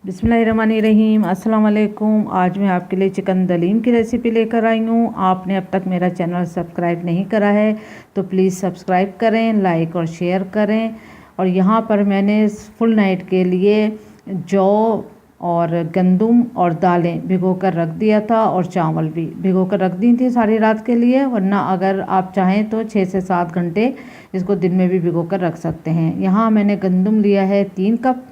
बिस्मिल्लाहिर्रहमानिर्रहीम। अस्सलाम वालेकुम। आज मैं आपके लिए चिकन दलीम की रेसिपी लेकर आई हूँ। आपने अब तक मेरा चैनल सब्सक्राइब नहीं करा है तो प्लीज़ सब्सक्राइब करें, लाइक और शेयर करें। और यहाँ पर मैंने फुल नाइट के लिए जौ और गंदम और दालें भिगो कर रख दिया था और चावल भी भिगो कर रख दी थी सारी रात के लिए। वरना अगर आप चाहें तो 6 से 7 घंटे इसको दिन में भी भिगो कर रख सकते हैं। यहाँ मैंने गंदम लिया है 3 कप,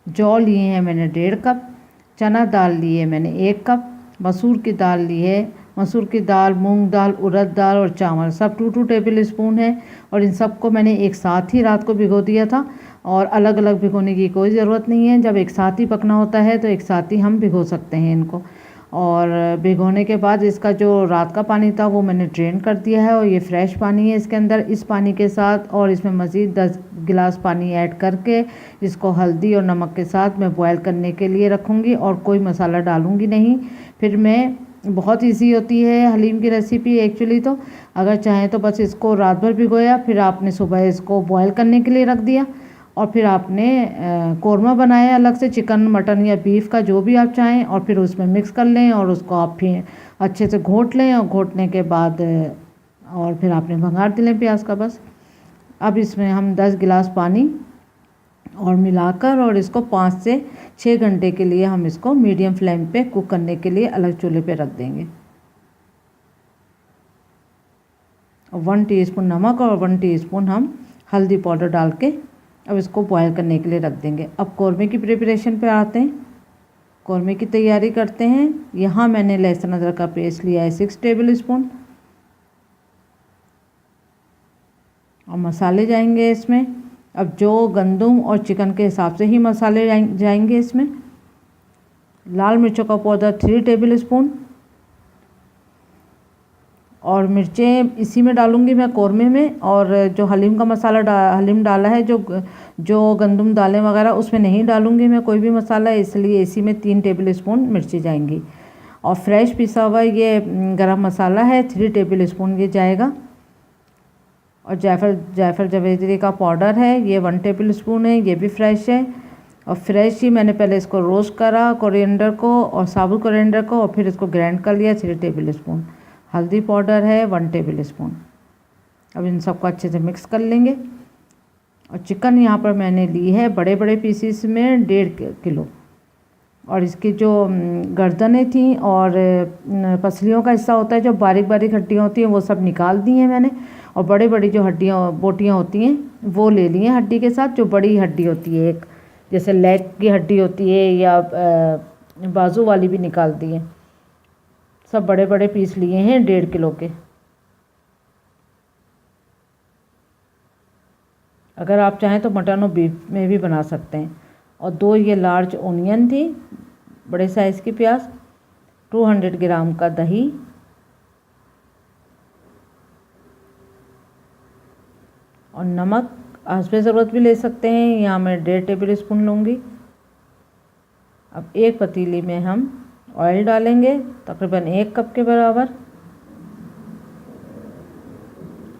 जौ लिए हैं मैंने 1.5 कप, चना दाल ली है मैंने 1 कप, मसूर की दाल ली है, मसूर की दाल, मूंग दाल, उड़द दाल और चावल सब 2-2 टेबल स्पून है। और इन सबको मैंने एक साथ ही रात को भिगो दिया था और अलग अलग भिगोने की कोई ज़रूरत नहीं है। जब एक साथ ही पकना होता है तो एक साथ ही हम भिगो सकते हैं इनको। और भिगोने के बाद इसका जो रात का पानी था वो मैंने ड्रेन कर दिया है और ये फ्रेश पानी है इसके अंदर। इस पानी के साथ और इसमें मज़ीद 10 गिलास पानी ऐड करके इसको हल्दी और नमक के साथ मैं बॉयल करने के लिए रखूँगी और कोई मसाला डालूँगी नहीं। फिर मैं बहुत इजी होती है हलीम की रेसिपी एक्चुअली। तो अगर चाहें तो बस इसको रात भर भिगोया, फिर आपने सुबह इसको बॉयल करने के लिए रख दिया और फिर आपने कौरमा बनाया अलग से, चिकन मटन या बीफ का जो भी आप चाहें, और फिर उसमें मिक्स कर लें और उसको आप फिर अच्छे से घोट लें। और घोटने के बाद और फिर आपने भंगार दिलें प्याज का बस। अब इसमें हम 10 गिलास पानी और मिलाकर और इसको 5 से 6 घंटे के लिए हम इसको मीडियम फ्लेम पे कुक करने के लिए अलग चूल्हे पे रख देंगे। 1 टीस्पून नमक और 1 टीस्पून हम हल्दी पाउडर डाल के अब इसको बॉयल करने के लिए रख देंगे। अब कौरमे की प्रिपरेशन पे आते हैं, कौरमे की तैयारी करते हैं। यहाँ मैंने लहसुन अदरक का पेस्ट लिया है 6 टेबल स्पून और मसाले जाएंगे इसमें। अब जो गंदम और चिकन के हिसाब से ही मसाले जाएंगे इसमें। लाल मिर्चों का पाउडर 3 टेबल स्पून और मिर्चें इसी में डालूंगी मैं कौरमे में। और जो हलीम का मसाला हलीम डाला है, जो गंदम दालें वगैरह उसमें नहीं डालूंगी मैं कोई भी मसाला, इसलिए इसी में 3 टेबल स्पून मिर्ची जाएंगी। और फ्रेश पिसा हुआ ये गरम मसाला है 3 टेबल स्पून ये जाएगा। और जायफल जावित्री का पाउडर है ये 1 टेबल स्पून है, ये भी फ्रेश है। और फ्रेश ही मैंने पहले इसको रोस्ट करा कोरिएंडर को और साबुत कोरिएंडर को, और फिर इसको ग्राइंड कर लिया 3 टेबल स्पून। हल्दी पाउडर है 1 टेबल स्पून। अब इन सबको अच्छे से मिक्स कर लेंगे। और चिकन यहाँ पर मैंने ली है बड़े बड़े पीसीस में 1.5 किलो। और इसकी जो गर्दनें थी और पसलियों का हिस्सा होता है, जो बारीक बारीक हड्डियाँ होती हैं, वो सब निकाल दी हैं मैंने। और बड़ी बड़ी जो बोटियाँ होती हैं वो ले ली हैं हड्डी के साथ। जो बड़ी हड्डी होती है, एक जैसे लेग की हड्डी होती है या बाजू वाली भी निकाल दी है। सब बड़े बड़े पीस लिए हैं 1.5 किलो के। अगर आप चाहें तो मटन और बीफ में भी बना सकते हैं। और 2 ये लार्ज ओनियन थी, बड़े साइज़ की प्याज, 200 ग्राम का दही, और नमक हस्बे ज़रूरत भी ले सकते हैं। यहाँ मैं 1.5 टेबल स्पून लूँगी। अब एक पतीली में हम ऑयल डालेंगे तकरीबन 1 कप के बराबर।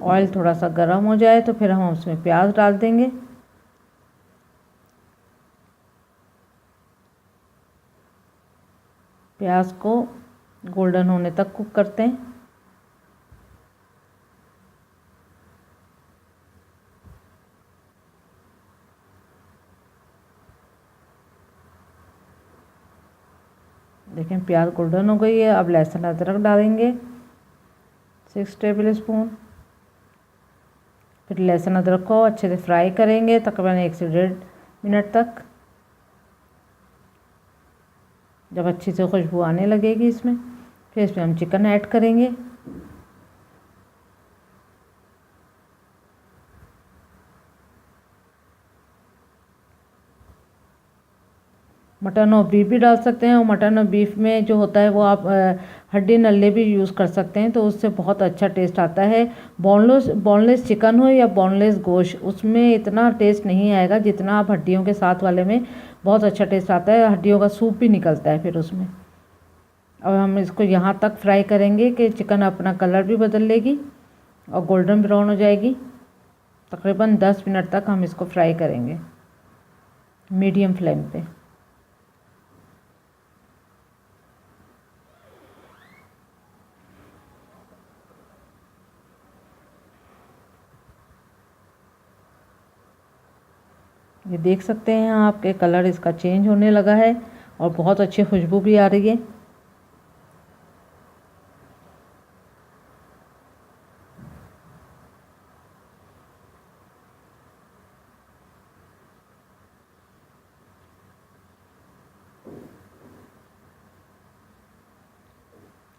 ऑयल थोड़ा सा गर्म हो जाए तो फिर हम उसमें प्याज डाल देंगे। प्याज को गोल्डन होने तक कुक करते हैं। देखें प्याज गोल्डन हो गई है। अब लहसुन अदरक डालेंगे 6 टेबल स्पून। फिर लहसुन अदरक को अच्छे से फ्राई करेंगे तकरीबन 1 से 1.5 मिनट तक। जब अच्छी से खुशबू आने लगेगी इसमें, फिर इसमें हम चिकन ऐड करेंगे। मटन और बीफ भी डाल सकते हैं। और मटन और बीफ में जो होता है वो आप हड्डी नल्ले भी यूज़ कर सकते हैं, तो उससे बहुत अच्छा टेस्ट आता है। बोनलेस चिकन हो या बोनलेस गोश्त, उसमें इतना टेस्ट नहीं आएगा जितना आप हड्डियों के साथ वाले में बहुत अच्छा टेस्ट आता है। हड्डियों का सूप भी निकलता है फिर उसमें। अब हम इसको यहाँ तक फ्राई करेंगे कि चिकन अपना कलर भी बदल लेगी और गोल्डन ब्राउन हो जाएगी। तकरीबन 10 मिनट तक हम इसको फ्राई करेंगे मीडियम फ्लेम पे। ये देख सकते हैं आपके कलर इसका चेंज होने लगा है और बहुत अच्छी खुशबू भी आ रही है।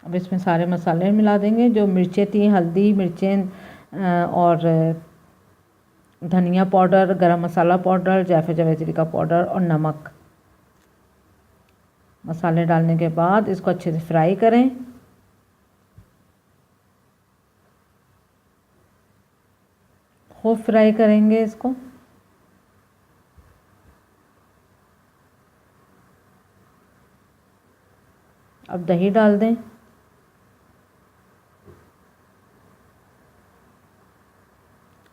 अब इसमें सारे मसाले मिला देंगे, जो मिर्चें थी, हल्दी, मिर्चें और धनिया पाउडर, गरम मसाला पाउडर, जायफल जावित्री का पाउडर और नमक। मसाले डालने के बाद इसको अच्छे से फ्राई करें। खूब फ्राई करेंगे इसको। अब दही डाल दें।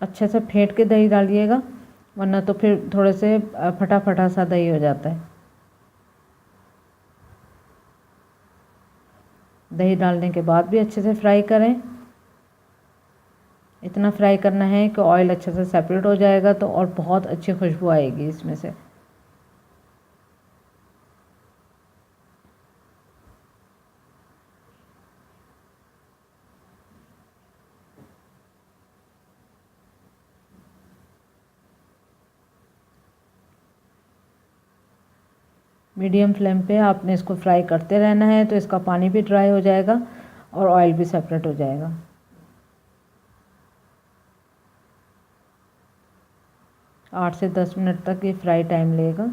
अच्छे से फेंट के दही डालिएगा, वरना तो फिर थोड़े से फटा फटा सा दही हो जाता है। दही डालने के बाद भी अच्छे से फ्राई करें। इतना फ्राई करना है कि ऑयल अच्छे से सेपरेट हो जाएगा तो और बहुत अच्छी खुशबू आएगी इसमें से। मीडियम फ्लेम पे आपने इसको फ्राई करते रहना है, तो इसका पानी भी ड्राई हो जाएगा और ऑयल भी सेपरेट हो जाएगा। आठ से 10 मिनट तक ये फ्राई टाइम लेगा।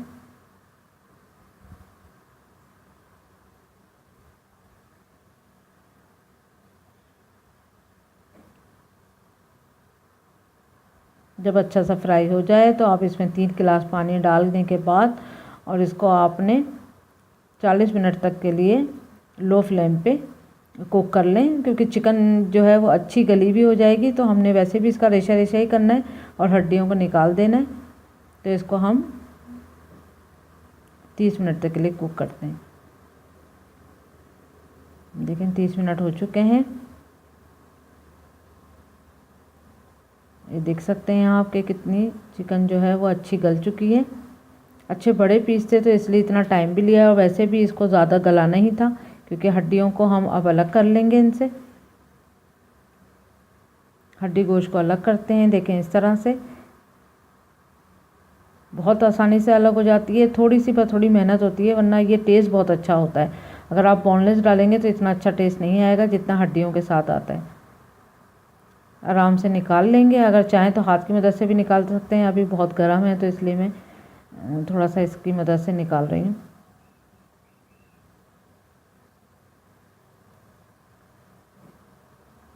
जब अच्छा सा फ्राई हो जाए तो आप इसमें 3 गिलास पानी डालने के बाद और इसको आपने 40 मिनट तक के लिए लो फ्लेम पे कुक कर लें, क्योंकि चिकन जो है वो अच्छी गली भी हो जाएगी। तो हमने वैसे भी इसका रेशा रेशा ही करना है और हड्डियों को निकाल देना है। तो इसको हम 30 मिनट तक के लिए कुक करते हैं। देखें 30 मिनट हो चुके हैं। ये देख सकते हैं आप कि कितनी चिकन जो है वो अच्छी गल चुकी है। अच्छे बड़े पीस थे तो इसलिए इतना टाइम भी लिया, और वैसे भी इसको ज़्यादा गलाना ही था, क्योंकि हड्डियों को हम अब अलग कर लेंगे इनसे। हड्डी गोश्त को अलग करते हैं। देखें इस तरह से बहुत आसानी से अलग हो जाती है। थोड़ी सी पर थोड़ी मेहनत होती है, वरना ये टेस्ट बहुत अच्छा होता है। अगर आप बोनलेस डालेंगे तो इतना अच्छा टेस्ट नहीं आएगा जितना हड्डियों के साथ आता है। आराम से निकाल लेंगे। अगर चाहें तो हाथ की मदद से भी निकाल सकते हैं। अभी बहुत गर्म है तो इसलिए मैं थोड़ा सा इसकी मदद से निकाल रही हूँ।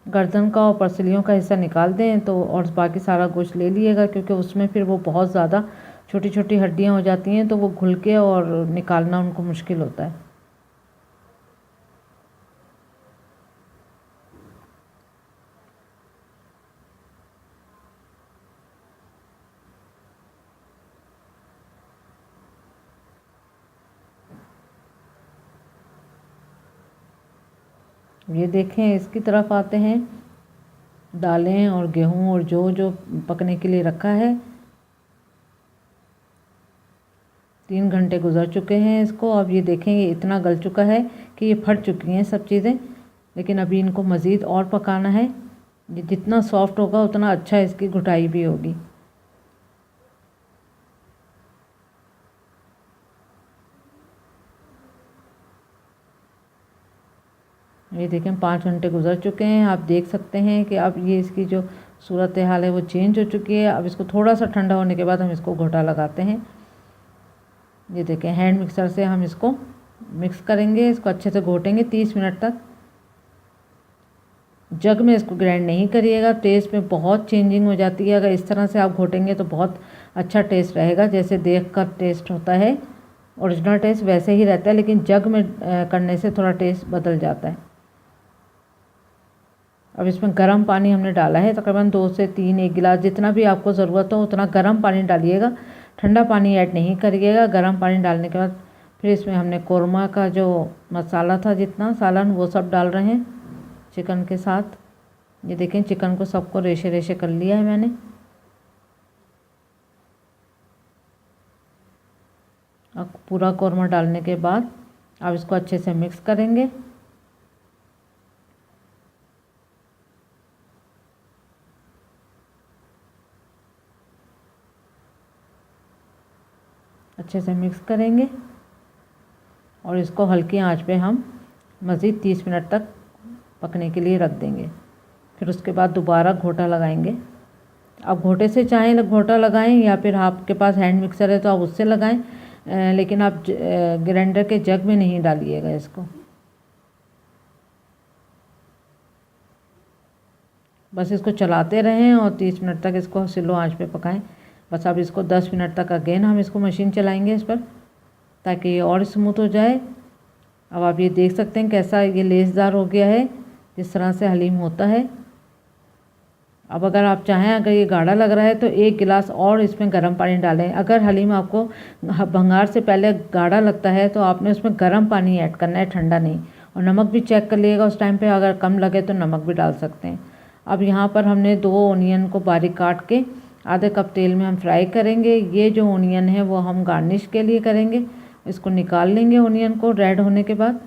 गर्दन का और पसलियों का हिस्सा निकाल दें तो, और बाकी सारा गोश्त ले लिएगा, क्योंकि उसमें फिर वो बहुत ज़्यादा छोटी छोटी हड्डियाँ हो जाती हैं, तो वो घुल के और निकालना उनको मुश्किल होता है। ये देखें इसकी तरफ आते हैं। दालें और गेहूं और जो जो पकने के लिए रखा है, 3 घंटे गुजर चुके हैं इसको। अब ये देखें ये इतना गल चुका है कि ये फट चुकी हैं सब चीज़ें, लेकिन अभी इनको मज़ीद और पकाना है। ये जितना सॉफ्ट होगा उतना अच्छा इसकी घुटाई भी होगी। ये देखें 5 घंटे गुजर चुके हैं। आप देख सकते हैं कि अब ये इसकी जो सूरत हाल है वो चेंज हो चुकी है। अब इसको थोड़ा सा ठंडा होने के बाद हम इसको घोटा लगाते हैं। ये देखें हैंड मिक्सर से हम इसको मिक्स करेंगे, इसको अच्छे से घोटेंगे 30 मिनट तक। जग में इसको ग्राइंड नहीं करिएगा, टेस्ट में बहुत चेंजिंग हो जाती है। अगर इस तरह से आप घोटेंगे तो बहुत अच्छा टेस्ट रहेगा, जैसे देख कर टेस्ट होता है। ओरिजिनल टेस्ट वैसे ही रहता है, लेकिन जग में करने से थोड़ा टेस्ट बदल जाता है। अब इसमें गर्म पानी हमने डाला है, तकरीबन 2 से 3, 1 गिलास, जितना भी आपको ज़रूरत हो उतना गर्म पानी डालिएगा। ठंडा पानी ऐड नहीं करिएगा। गर्म पानी डालने के बाद फिर इसमें हमने कोरमा का जो मसाला था, जितना सालन, वो सब डाल रहे हैं चिकन के साथ। ये देखें चिकन को सबको रेशे रेशे कर लिया है मैंने। अब पूरा कौरमा डालने के बाद अब इसको अच्छे से मिक्स करेंगे। अच्छे से मिक्स करेंगे और इसको हल्की आंच पे हम मज़ीद 30 मिनट तक पकने के लिए रख देंगे। फिर उसके बाद दोबारा घोटा लगाएंगे। आप घोटे से चाहें घोटा लगाएं या फिर आपके पास हैंड मिक्सर है तो आप उससे लगाएं, लेकिन आप ग्राइंडर के जग में नहीं डालिएगा इसको। बस इसको चलाते रहें और 30 मिनट तक इसको स्लो आंच पे पकाएं। बस अब इसको 10 मिनट तक अगेन हम इसको मशीन चलाएंगे इस पर, ताकि ये और स्मूथ हो जाए। अब आप ये देख सकते हैं कैसा ये लेसदार हो गया है, जिस तरह से हलीम होता है। अब अगर आप चाहें, अगर ये गाढ़ा लग रहा है तो 1 गिलास और इसमें गर्म पानी डालें। अगर हलीम आपको भंगार से पहले गाढ़ा लगता है तो आपने उसमें गर्म पानी ऐड करना है, ठंडा नहीं। और नमक भी चेक कर लीजिएगा उस टाइम पे, अगर कम लगे तो नमक भी डाल सकते हैं। अब यहाँ पर हमने 2 ओनियन को बारीक काट के आधे कप तेल में हम फ्राई करेंगे। ये जो ओनियन है वो हम गार्निश के लिए करेंगे। इसको निकाल लेंगे ओनियन को रेड होने के बाद,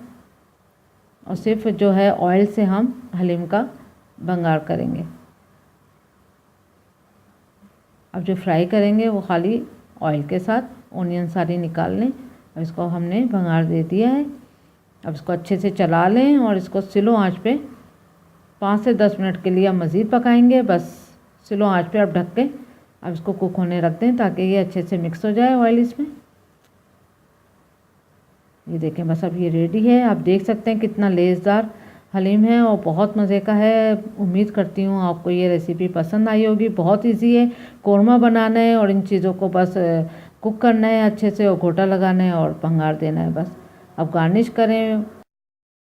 और सिर्फ जो है ऑयल से हम हलीम का भंगार करेंगे। अब जो फ्राई करेंगे वो खाली ऑयल के साथ, ओनियन सारी निकाल लें। अब इसको हमने भंगार दे दिया है। अब इसको अच्छे से चला लें और इसको स्लो आंच पे 5 से 10 मिनट के लिए हम मज़ीद पकाएंगे। बस स्लो आंच पे अब ढक के अब इसको कुक होने रख दें, ताकि ये अच्छे से मिक्स हो जाए ऑयल इसमें। ये देखें, बस अब ये रेडी है। आप देख सकते हैं कितना लेसदार हलीम है और बहुत मज़े का है। उम्मीद करती हूँ आपको ये रेसिपी पसंद आई होगी। बहुत इजी है, कौरमा बनाना है और इन चीज़ों को बस कुक करना है अच्छे से, और घोटा लगाना है और भंगार देना है बस। अब गार्निश करें